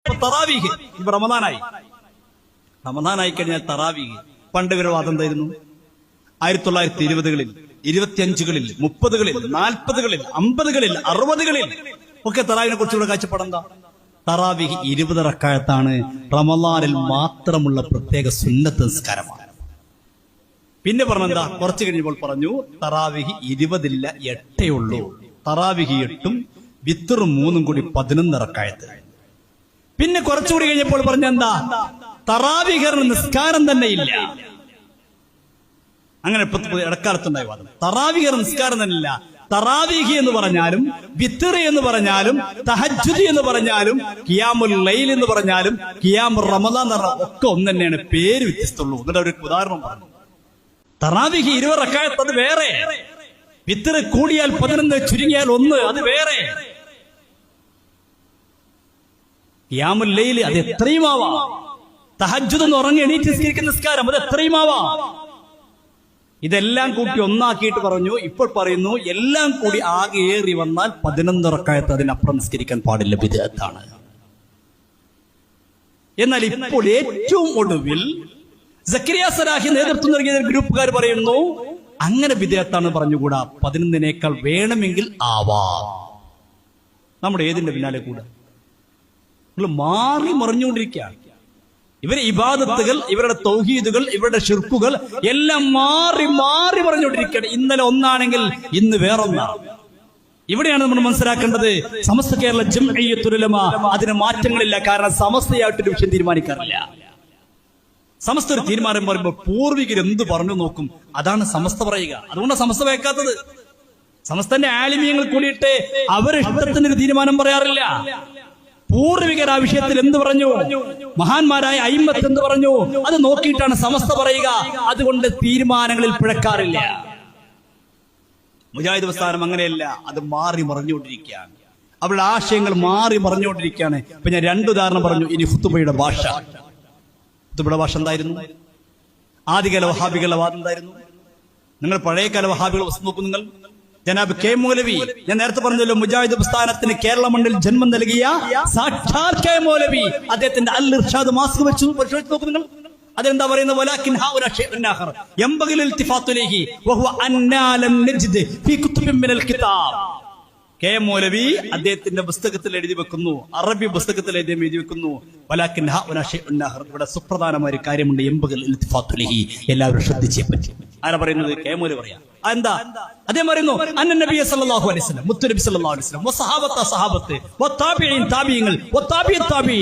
തറാവീഹ് ഇപ്പൊ റമദാനായി കഴിഞ്ഞാൽ തറാവീഹ്. പണ്ട് ഒരു വാദം എന്തായിരുന്നു? 1920-കളിൽ 25-കളിൽ 30-കളിൽ 40-കളിൽ 50-കളിൽ 60-കളിൽ ഒക്കെ തറാവിനെ കുറിച്ചുള്ള കാഴ്ചപ്പാട് എന്താ? തറാവീഹ് 20 റക്അത്താണ്, റമദാനിൽ മാത്രമുള്ള പ്രത്യേക സുന്നത്ത് നിസ്കാരമാണ്. പിന്നെ പറഞ്ഞെന്താ? കുറച്ചു കഴിഞ്ഞപ്പോൾ പറഞ്ഞു തറാവീഹ് 20-ഇല്ല 8 ഉള്ളൂ. തറാവീഹ് 8-ഉം വിത്തറും 3-ഉം കൂടി 11 റക്അത്ത്. പിന്നെ കുറച്ചുകൂടി കഴിഞ്ഞപ്പോൾ പറഞ്ഞെന്താ? തറാവീഹ് നിസ്കാരം തന്നെ ഇല്ല. അങ്ങനെ ഇടക്കാലത്തുണ്ടായ വാദം. തറാവീഹ് നിസ്കാരം തന്നെ ഇല്ല. തറാവീഹ് എന്ന് പറഞ്ഞാലും വിത്തർ എന്ന് പറഞ്ഞാലും തഹജ്ജുദ് എന്ന് പറഞ്ഞാലും ഖിയാമുൽ ലൈൽ എന്ന് പറഞ്ഞാലും ഖിയാമുർ റമദാൻ എന്ന് പറഞ്ഞാൽ ഒക്കെ ഒന്ന് തന്നെയാണ്, പേര് വ്യത്യസ്തമുള്ളൂ. എന്നിട്ട് ഒരു ഉദാഹരണം പറഞ്ഞു. തറാവീഹ് 20 റക്അത്ത് അത് വേറെ, വിത്തർ കൂടിയാൽ 11 ചുരുങ്ങിയാൽ 1 അത് വേറെ, ഖിയാമുൽ ലൈൽ അത് എത്രയും ആവാം, തഹജ്ജുദ് എന്ന് ഉറങ്ങി എണീറ്റ് നിസ്കരിക്കുന്ന നിസ്കാരം അത് എത്രയും ആവാം. ഇതെല്ലാം കൂട്ടി ഒന്നാക്കിയിട്ട് പറഞ്ഞു. ഇപ്പോൾ പറയുന്നു എല്ലാം കൂടി ആകെ ഏറി വന്നാൽ 11 റക്അത്ത്, അതിനപ്പുറം നിസ്കരിക്കാൻ പാടില്ല, ബിദ്അത്താണ്. എന്നാൽ ഇപ്പോൾ ഏറ്റവും ഒടുവിൽ സക്കരിയ സലാഹി നേതൃത്വം നൽകിയ ഗ്രൂപ്പുകാർ പറയുന്നു അങ്ങനെ ബിദ്അത്താണെന്ന് പറഞ്ഞുകൂടാ, 11-നേക്കാൾ വേണമെങ്കിൽ ആവാം. നമ്മുടെ ഏതിന്റെ പിന്നാലെ കൂടെ മാറി മറിഞ്ഞുകൊണ്ടിരിക്കുകയാണ്. ഇവരെ ഇബാദത്തുകൾ, ഇവരുടെ തൗഹീദുകൾ, ഇവരുടെ ശിർക്കുകൾ എല്ലാം മാറി മാറി പറഞ്ഞുകൊണ്ടിരിക്കുകയാണ്. ഇന്നലെ ഒന്നാണെങ്കിൽ ഇന്ന് വേറൊന്നാണ്. ഇവിടെയാണ് നമ്മൾ മനസ്സിലാക്കേണ്ടത്. സമസ്ത കേരള ജംഇയ്യത്തുൽ ഉലമ അതിന് മാറ്റങ്ങളില്ല. കാരണം സമസ്തയായിട്ടൊരു വിഷയം തീരുമാനിക്കാറില്ല. സമസ്ത ഒരു തീരുമാനം പറയുമ്പോൾ പൂർവികർ എന്ത് പറഞ്ഞു നോക്കും, അതാണ് സമസ്ത പറയുക. അതുകൊണ്ടാണ് സമസ്ത വെക്കാത്തത്. സമസ്തന്റെ ആലിമീങ്ങൾ കൂടിയിട്ട് അവരിഷ്ടത്തിനൊരു തീരുമാനം പറയാറില്ല. പൂർവികർ ആ വിഷയത്തിൽ എന്ത് പറഞ്ഞു, മഹാന്മാരായ അയിമ്മത്ത് എന്ത് പറഞ്ഞു, അത് നോക്കിയിട്ടാണ് സമസ്ത പറയുക. അതുകൊണ്ട് തീരുമാനങ്ങളിൽ പിഴക്കാറില്ല. മുജാഹിദ് പ്രസ്ഥാനം അങ്ങനെയല്ല, അത് മാറി മറിഞ്ഞുകൊണ്ടിരിക്കുകയാണ്. അവരുടെ ആശയങ്ങൾ മാറി മറിഞ്ഞുകൊണ്ടിരിക്കുകയാണ്. ഇപ്പൊ ഞാൻ 2 ഉദാഹരണം പറഞ്ഞു. ഇനി ഖുതുബയുടെ ഭാഷ. ഖുതുബയുടെ ഭാഷ എന്തായിരുന്നു? ആദ്യകാല വഹാബികളുടെ വാദം എന്തായിരുന്നു? നിങ്ങൾ പഴയകാല വഹാബികളെ വസ്തു നോക്കും. നിങ്ങൾ ജനാബ് കെ മൗലവി, ഞാൻ നേരത്തെ പറഞ്ഞല്ലോ, മുജാഹിദ് പ്രസ്ഥാനത്തിന് കേരള മണ്ണിൽ ജന്മം നൽകിയ സാക്ഷാൽ കെ മൗലവി, അദ്ദേഹത്തിന്റെ അൽ ഇർഷാദ് മാസ്ക് വെച്ച് പരിശോധിച്ച് നോക്കും നിങ്ങൾ. അതെന്താ പറയുന്നത്? വലാകിൻ ഹൗല ഷൈഉൻ ആഖർ യംബഗി ഇൽതിഫാതു ഇലൈഹി വഹുവ അന്നാ ലം നജ്ദ് ഫീ കുതുബിൻ മിനൽ കിതാബ്. കെ മൗലവി അദ്ദേഹത്തിന്റെ പുസ്തകത്തിൽ എഴുതി വെക്കുന്നു, അറബി പുസ്തകത്തിൽ എഴുതി വെക്കുന്നു, വലാകിൻ ഹൗല ഷൈഉൻ ആഖർ. ഇവിടെ സുപ്രധാനമായ ഒരു കാര്യമുണ്ട്, യംബഗി ഇൽതിഫാതു ഇലൈഹി. എല്ലാവരും ശ്രദ്ധിച്ചേ പറ്റി. ആരാ പറയുന്നത്? കെ മൗലവി പറയാ. എന്താ അദ്ദേഹം പറയുന്നു? അന്ന നബി സല്ലല്ലാഹു അലൈഹി വസല്ലം, മുത്തുനബി സല്ലല്ലാഹു അലൈഹി വസല്ലം, വസഹാബത്ത സഹാബത്ത്, വത്താബിഈൻ താബിഈങ്ങൾ, വത്താബിഈ താബിഈൻ